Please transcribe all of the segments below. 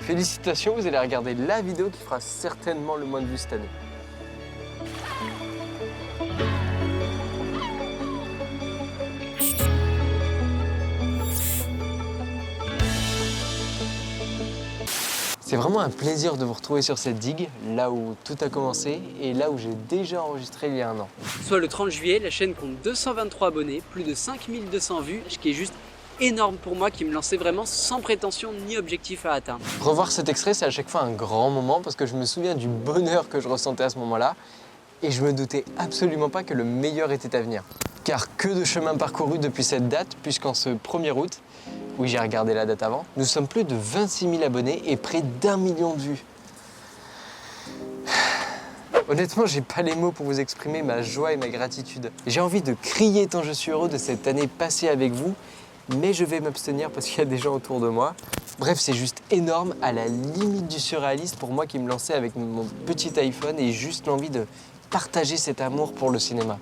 Félicitations, vous allez regarder la vidéo qui fera certainement le moins de vues cette année. C'est vraiment un plaisir de vous retrouver sur cette digue, là où tout a commencé et là où j'ai déjà enregistré il y a un an. Soit le 30 juillet, la chaîne compte 223 abonnés, plus de 5200 vues, ce qui est juste énorme pour moi, qui me lançait vraiment sans prétention ni objectif à atteindre. Revoir cet extrait, c'est à chaque fois un grand moment parce que je me souviens du bonheur que je ressentais à ce moment-là et je me doutais absolument pas que le meilleur était à venir. Car que de chemin parcouru depuis cette date, puisqu'en ce 1er août, oui, j'ai regardé la date avant, nous sommes plus de 26 000 abonnés et près d'1 million de vues. Honnêtement, j'ai pas les mots pour vous exprimer ma joie et ma gratitude. J'ai envie de crier tant je suis heureux de cette année passée avec vous, mais je vais m'abstenir parce qu'il y a des gens autour de moi. Bref, c'est juste énorme, à la limite du surréaliste pour moi qui me lançais avec mon petit iPhone et juste l'envie de partager cet amour pour le cinéma.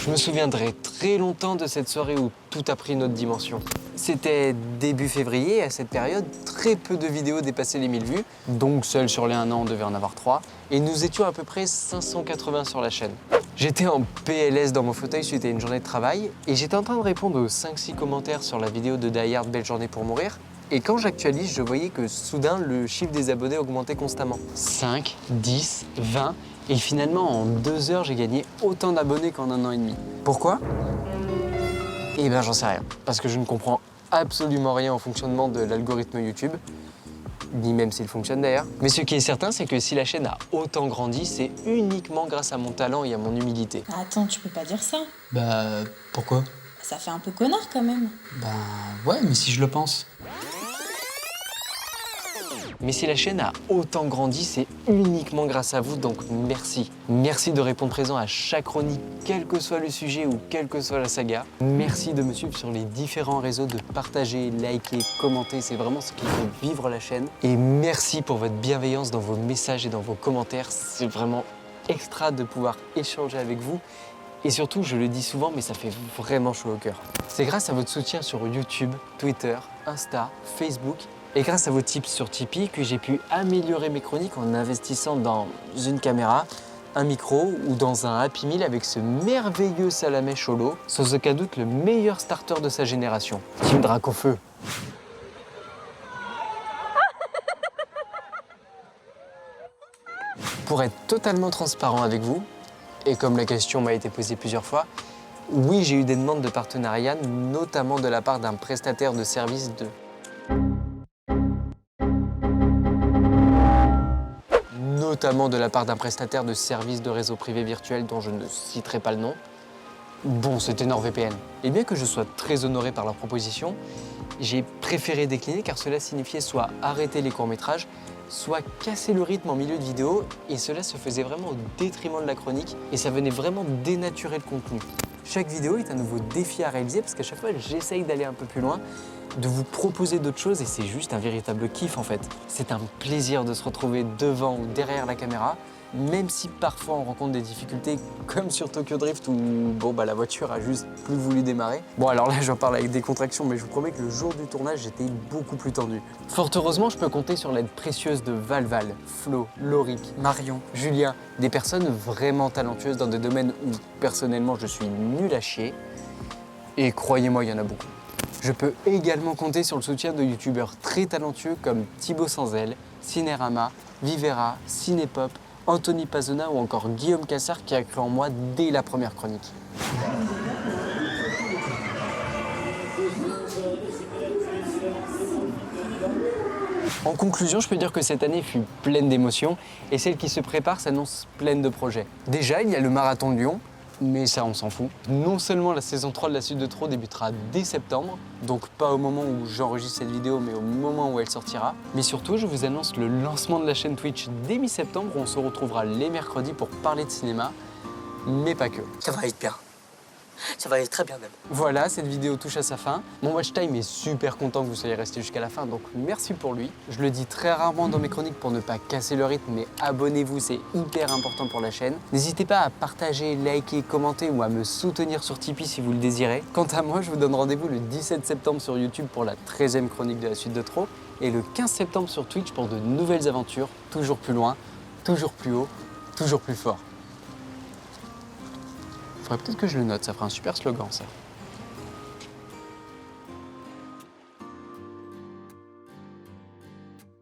Je me souviendrai très longtemps de cette soirée où tout a pris une autre dimension. C'était début février, à cette période, très peu de vidéos dépassaient les 1000 vues, donc seul sur les 1 an, on devait en avoir 3, et nous étions à peu près 580 sur la chaîne. J'étais en PLS dans mon fauteuil suite à une journée de travail, et j'étais en train de répondre aux 5-6 commentaires sur la vidéo de Die Hard, Belle journée pour mourir, et quand j'actualise, je voyais que soudain, le chiffre des abonnés augmentait constamment. 5, 10, 20... Et finalement, en 2 heures, j'ai gagné autant d'abonnés qu'en 1 an et demi. Pourquoi? Eh ben, j'en sais rien. Parce que je ne comprends absolument rien au fonctionnement de l'algorithme YouTube. Ni même s'il fonctionne d'ailleurs. Mais ce qui est certain, c'est que si la chaîne a autant grandi, c'est uniquement grâce à mon talent et à mon humilité. Attends, tu peux pas dire ça. Bah, pourquoi? Ça fait un peu connard quand même. Bah, ouais, mais si je le pense. Mais si la chaîne a autant grandi, c'est uniquement grâce à vous, donc merci. Merci de répondre présent à chaque chronique, quel que soit le sujet ou quelle que soit la saga. Merci de me suivre sur les différents réseaux, de partager, liker, commenter, c'est vraiment ce qui fait vivre la chaîne. Et merci pour votre bienveillance dans vos messages et dans vos commentaires, c'est vraiment extra de pouvoir échanger avec vous. Et surtout, je le dis souvent, mais ça fait vraiment chaud au cœur. C'est grâce à votre soutien sur YouTube, Twitter, Insta, Facebook, et grâce à vos tips sur Tipeee que j'ai pu améliorer mes chroniques en investissant dans une caméra, un micro ou dans un Happy Meal avec ce merveilleux salamé cholo, sans aucun doute le meilleur starter de sa génération. Team Drac au feu. Pour être totalement transparent avec vous, et comme la question m'a été posée plusieurs fois, oui, j'ai eu des demandes de partenariat, notamment de la part d'un prestataire de services de réseau privé virtuel dont je ne citerai pas le nom. Bon, c'était NordVPN. Et bien que je sois très honoré par leur proposition, j'ai préféré décliner car cela signifiait soit arrêter les courts-métrages, soit casser le rythme en milieu de vidéo, et cela se faisait vraiment au détriment de la chronique, et ça venait vraiment dénaturer le contenu. Chaque vidéo est un nouveau défi à réaliser parce qu'à chaque fois, j'essaye d'aller un peu plus loin, de vous proposer d'autres choses, et c'est juste un véritable kiff en fait. C'est un plaisir de se retrouver devant ou derrière la caméra, même si parfois on rencontre des difficultés comme sur Tokyo Drift où bon, la voiture a juste plus voulu démarrer. Bon alors là j'en parle avec des contractions, mais je vous promets que le jour du tournage j'étais beaucoup plus tendu. Fort heureusement je peux compter sur l'aide précieuse de Valval, Flo, Lauric, Marion, Julien, des personnes vraiment talentueuses dans des domaines où personnellement je suis nul à chier. Et croyez-moi, il y en a beaucoup. Je peux également compter sur le soutien de youtubeurs très talentueux comme Thibaut Sanzel, Cinérama, Vivera, Cinépop, Anthony Pazona ou encore Guillaume Cassard qui a cru en moi dès la première chronique. En conclusion, je peux dire que cette année fut pleine d'émotions et celle qui se prépare s'annonce pleine de projets. Déjà, il y a le marathon de Lyon, mais ça on s'en fout. Non seulement la saison 3 de la suite de Trop débutera dès septembre, donc pas au moment où j'enregistre cette vidéo, mais au moment où elle sortira. Mais surtout, je vous annonce le lancement de la chaîne Twitch dès mi-septembre où on se retrouvera les mercredis pour parler de cinéma, mais pas que. Ça va être bien. Ça va aller très bien même. Voilà, cette vidéo touche à sa fin. Mon watch time est super content que vous soyez resté jusqu'à la fin, donc merci pour lui. Je le dis très rarement dans mes chroniques pour ne pas casser le rythme, mais abonnez-vous, c'est hyper important pour la chaîne. N'hésitez pas à partager, liker, commenter ou à me soutenir sur Tipeee si vous le désirez. Quant à moi, je vous donne rendez-vous le 17 septembre sur YouTube pour la 13e chronique de la suite de Trop et le 15 septembre sur Twitch pour de nouvelles aventures, toujours plus loin, toujours plus haut, toujours plus fort. Faudrait peut-être que je le note, ça fera un super slogan ça.